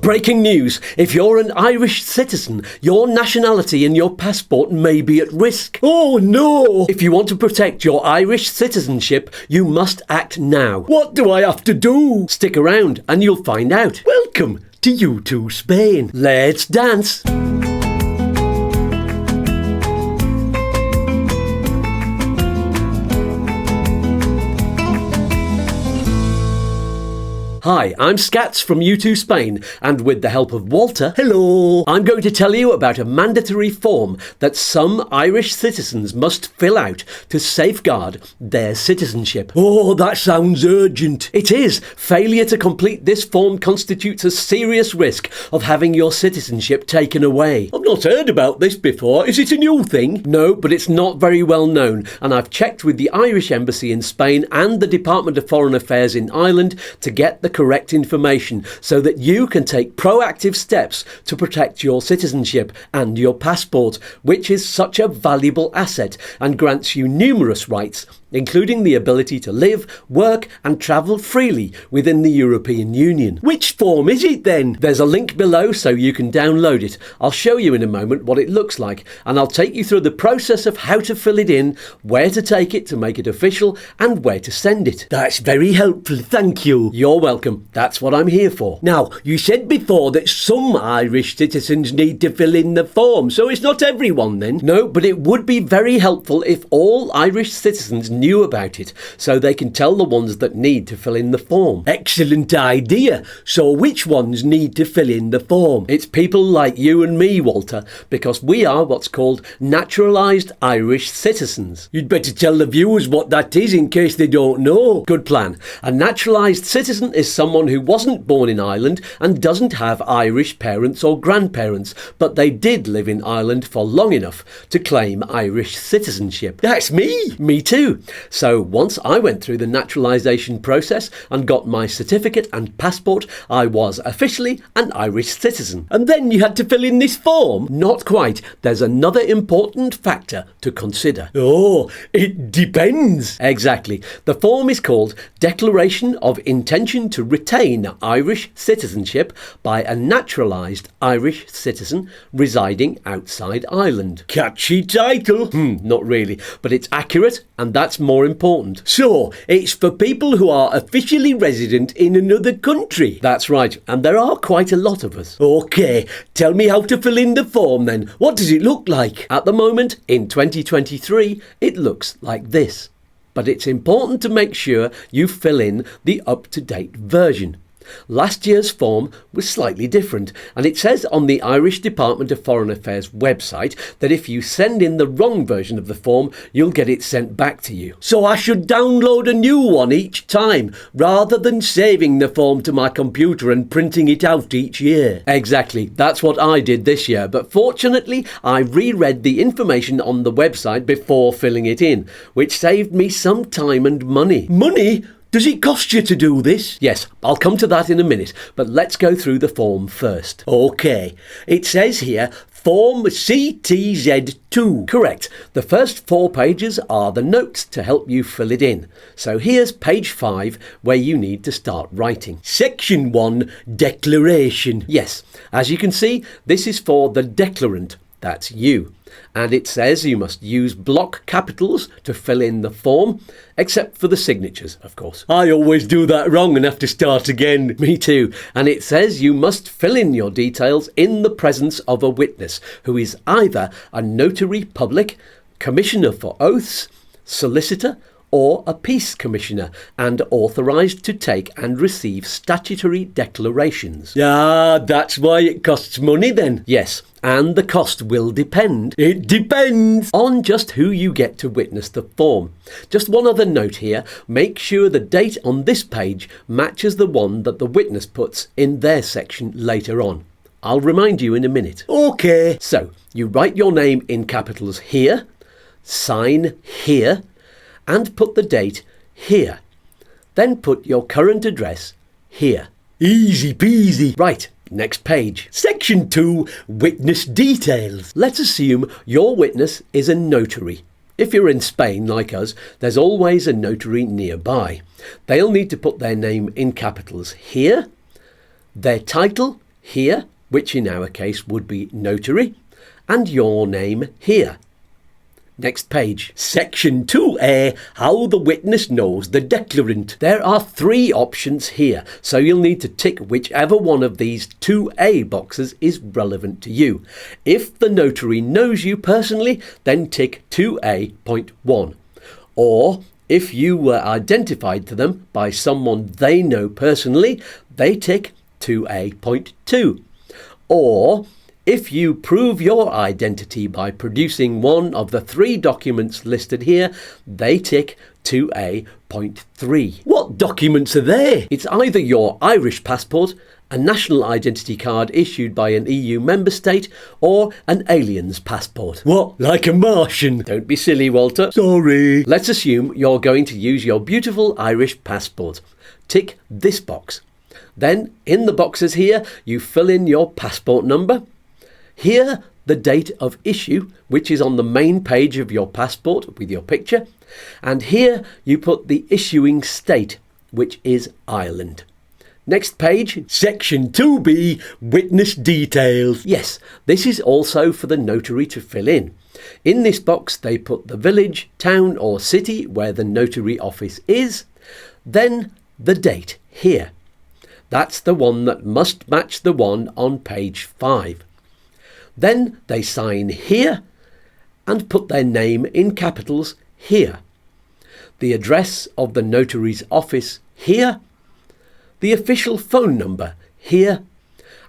Breaking news. If you're an Irish citizen, your nationality and your passport may be at risk. Oh no! If you want to protect your Irish citizenship, you must act now. What do I have to do? Stick around and you'll find out. Welcome to YouTooSpain. Let's dance. Hi, I'm Scats from YouTooSpain, and with the help of Walter, hello, I'm going to tell you about a mandatory form that some Irish citizens must fill out to safeguard their citizenship. Oh, that sounds urgent. It is. Failure to complete this form constitutes a serious risk of having your citizenship taken away. I've not heard about this before. Is it a new thing? No, but it's not very well known, and I've checked with the Irish Embassy in Spain and the Department of Foreign Affairs in Ireland to get the correct information so that you can take proactive steps to protect your citizenship and your passport, which is such a valuable asset and grants you numerous rights, including the ability to live, work and travel freely within the European Union. Which form is it then? There's a link below so you can download it. I'll show you in a moment what it looks like, and I'll take you through the process of how to fill it in, where to take it to make it official and where to send it. That's very helpful, thank you. You're welcome. That's what I'm here for. Now, you said before that some Irish citizens need to fill in the form, so it's not everyone then? No, but it would be very helpful if all Irish citizens knew about it, so they can tell the ones that need to fill in the form. Excellent idea. So which ones need to fill in the form? It's people like you and me, Walter, because we are what's called naturalised Irish citizens. You'd better tell the viewers what that is in case they don't know. Good plan. A naturalised citizen is someone who wasn't born in Ireland and doesn't have Irish parents or grandparents, but they did live in Ireland for long enough to claim Irish citizenship. That's me! Me too. So once I went through the naturalisation process and got my certificate and passport, I was officially an Irish citizen. And then you had to fill in this form? Not quite. There's another important factor to consider. Oh, it depends. Exactly. The form is called Declaration of Intention to Retain Irish Citizenship by a naturalised Irish citizen residing outside Ireland. Catchy title. Not really, but it's accurate and that's more important. So, it's for people who are officially resident in another country. That's right, and there are quite a lot of us. Okay, tell me how to fill in the form then. What does it look like? At the moment, in 2023, it looks like this. But it's important to make sure you fill in the up-to-date version. Last year's form was slightly different, and it says on the Irish Department of Foreign Affairs website that if you send in the wrong version of the form, you'll get it sent back to you. So I should download a new one each time, rather than saving the form to my computer and printing it out each year. Exactly, that's what I did this year, but fortunately I reread the information on the website before filling it in, which saved me some time and money. Money? Does it cost you to do this? Yes, I'll come to that in a minute, but let's go through the form first. Okay, it says here, Form CTZ2. Correct. The first 4 pages are the notes to help you fill it in. So here's page 5 where you need to start writing. Section 1, Declaration. Yes, as you can see, this is for the declarant. That's you. And it says you must use block capitals to fill in the form, except for the signatures, of course. I always do that wrong and have to start again. Me too. And it says you must fill in your details in the presence of a witness, who is either a notary public, commissioner for oaths, solicitor, or a peace commissioner, and authorised to take and receive statutory declarations. Ah, that's why it costs money then. Yes, and the cost will depend. It depends on just who you get to witness the form. Just one other note here, make sure the date on this page matches the one that the witness puts in their section later on. I'll remind you in a minute. Okay. So, you write your name in capitals here, sign here, and put the date here. Then put your current address here. Easy peasy. Right, next page. Section 2, Witness Details. Let's assume your witness is a notary. If you're in Spain, like us, there's always a notary nearby. They'll need to put their name in capitals here, their title here, which in our case would be notary, and your name here. Next page. Section 2A, how the witness knows the declarant. There are 3 options here, so you'll need to tick whichever one of these 2A boxes is relevant to you. If the notary knows you personally, then tick 2A.1. Or if you were identified to them by someone they know personally, they tick 2A.2. Or if you prove your identity by producing one of the 3 documents listed here, they tick 2A.3. What documents are they? It's either your Irish passport, a national identity card issued by an EU member state, or an alien's passport. What, like a Martian? Don't be silly, Walter. Sorry. Let's assume you're going to use your beautiful Irish passport. Tick this box. Then, in the boxes here, you fill in your passport number. Here, the date of issue, which is on the main page of your passport with your picture. And here you put the issuing state, which is Ireland. Next page, section 2B, witness details. Yes, this is also for the notary to fill in. In this box, they put the village, town or city where the notary office is, then the date here. That's the one that must match the one on page 5. Then they sign here and put their name in capitals here. The address of the notary's office here. The official phone number here.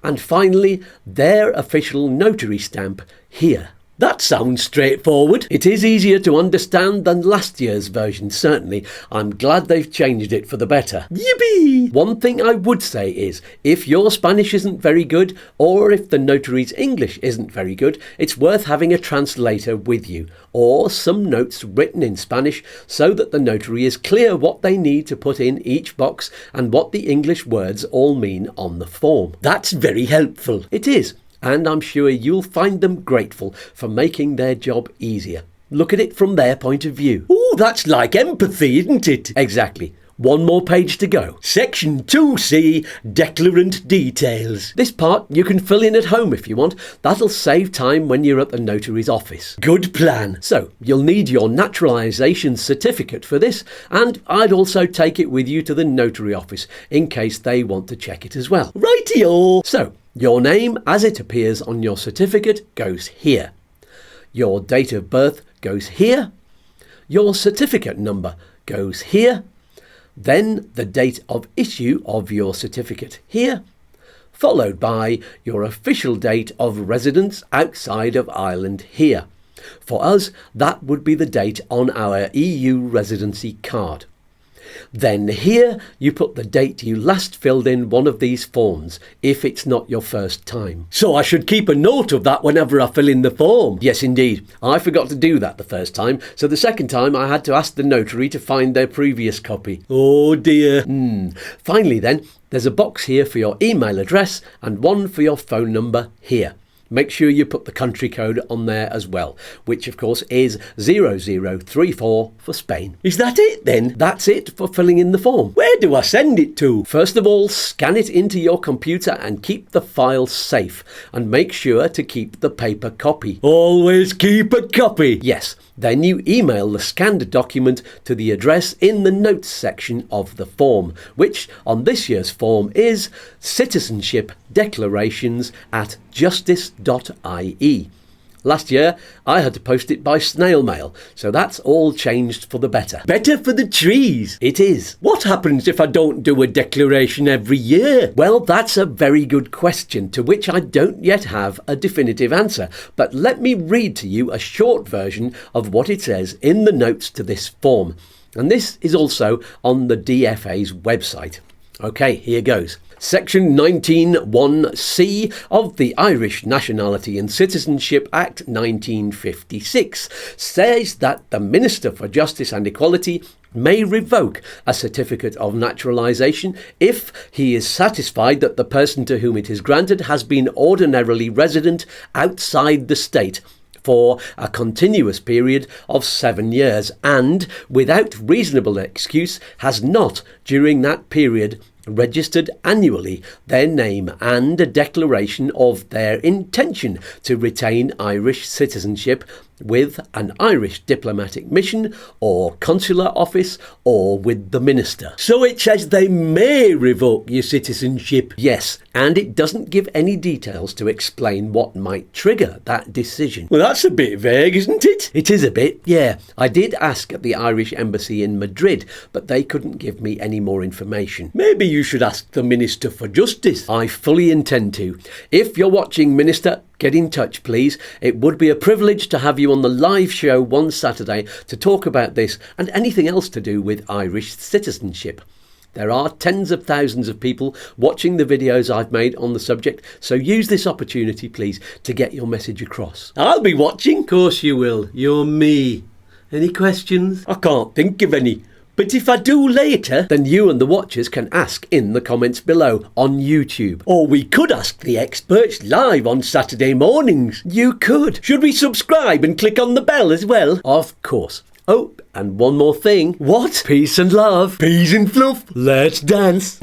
And finally, their official notary stamp here. That sounds straightforward. It is easier to understand than last year's version, certainly. I'm glad they've changed it for the better. Yippee! One thing I would say is, if your Spanish isn't very good, or if the notary's English isn't very good, it's worth having a translator with you, or some notes written in Spanish, so that the notary is clear what they need to put in each box and what the English words all mean on the form. That's very helpful. It is. And I'm sure you'll find them grateful for making their job easier. Look at it from their point of view. Ooh, that's like empathy, isn't it? Exactly. One more page to go. Section 2C, declarant details. This part you can fill in at home if you want. That'll save time when you're at the notary's office. Good plan. So, you'll need your naturalisation certificate for this, and I'd also take it with you to the notary office in case they want to check it as well. Righty-o! So, your name as it appears on your certificate goes here. Your date of birth goes here. Your certificate number goes here. Then the date of issue of your certificate here, followed by your official date of residence outside of Ireland here. For us, that would be the date on our EU residency card. Then here you put the date you last filled in one of these forms, if it's not your first time. So I should keep a note of that whenever I fill in the form. Yes, indeed. I forgot to do that the first time, so the second time I had to ask the notary to find their previous copy. Oh dear. Finally then, there's a box here for your email address and one for your phone number here. Make sure you put the country code on there as well, which of course is 0034 for Spain. Is that it then? That's it for filling in the form. Where do I send it to? First of all, scan it into your computer and keep the file safe. And make sure to keep the paper copy. Always keep a copy. Yes. Then you email the scanned document to the address in the notes section of the form, which on this year's form is Citizenship Declarations at justice.ie. Last year, I had to post it by snail mail, so that's all changed for the better. Better for the trees. It is. What happens if I don't do a declaration every year? Well, that's a very good question, to which I don't yet have a definitive answer. But let me read to you a short version of what it says in the notes to this form. And this is also on the DFA's website. Okay, here goes. Section 19(1)(c) of the Irish Nationality and Citizenship Act 1956 says that the Minister for Justice and Equality may revoke a certificate of naturalisation if he is satisfied that the person to whom it is granted has been ordinarily resident outside the state for a continuous period of 7 years and, without reasonable excuse, has not, during that period, registered annually their name and a declaration of their intention to retain Irish citizenship with an Irish diplomatic mission or consular office or with the minister. So it says they may revoke your citizenship. Yes, and it doesn't give any details to explain what might trigger that decision. Well, that's a bit vague, isn't it? It is a bit, yeah. I did ask at the Irish Embassy in Madrid, but they couldn't give me any more information. Maybe you should ask the Minister for Justice. I fully intend to. If you're watching, Minister, get in touch, please. It would be a privilege to have you on the live show one Saturday to talk about this and anything else to do with Irish citizenship. There are tens of thousands of people watching the videos I've made on the subject, so use this opportunity, please, to get your message across. I'll be watching. Of course you will. You're me. Any questions? I can't think of any. But if I do later, then you and the watchers can ask in the comments below on YouTube. Or we could ask the experts live on Saturday mornings. You could. Should we subscribe and click on the bell as well? Of course. Oh, and one more thing. What? Peace and love. Peace and fluff. Let's dance.